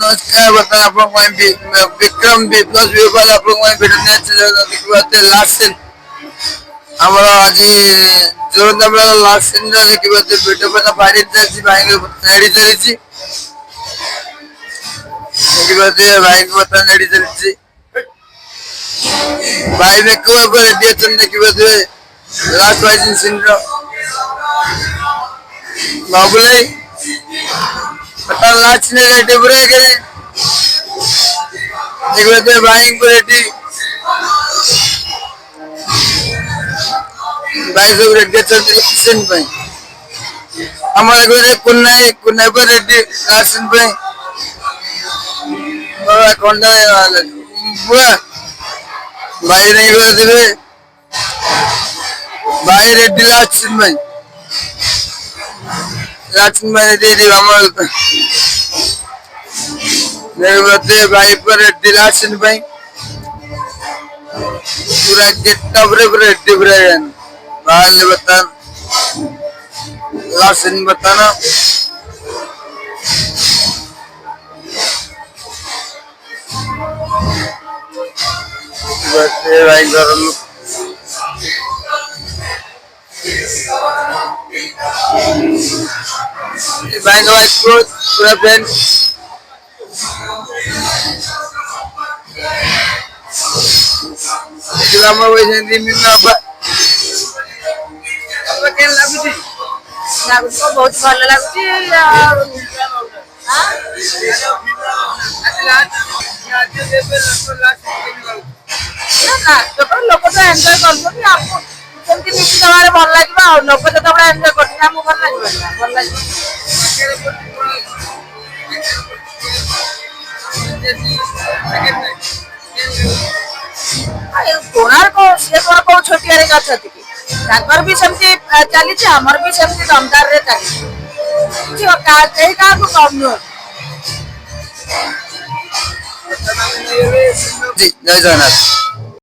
नमस्कार बता विक्रम प्लस व्यूपाल देखते लास्ट सीन आम आज जोरंदा बेला लास्ट सीन देखिए भिडियो पर फाड़ी चलती भाई रेडी चली भाई को बता रेडी चली भाई मेकअप रेडी अच्छा देखिए लास्ट फाइटिंग सीन बाबुलाई पता लास्ट ने रेडी पूरे करे देखिए भाई को रेडी भाई सब रेडी चलती सीन पे हमारे को कुन्ना पर रेडी लास्ट सीन पे बाबा कोंडा पूरा भाई नहीं कर देवे भाई रेडी लास्ट सीन में रेडी देखते भाई पर रेडी लास्ट सीन पे पूरा गेटअप रे रेडी पूरा बाहर ले बता लास्ट सीन बताना भाई भाई का पूरा फैन बहुत भल लगुच लोक तो एंजॉय कर निश्चित भाव भल लगे लोक जो एंजॉय कर भल लगे भल लगे कोणार्क सी कौन कौ छोटिया अच्छा कि भी सेमती चली आमर भी सेमती दमदार रे चली क्या कम नुह जय जगन्नाथ।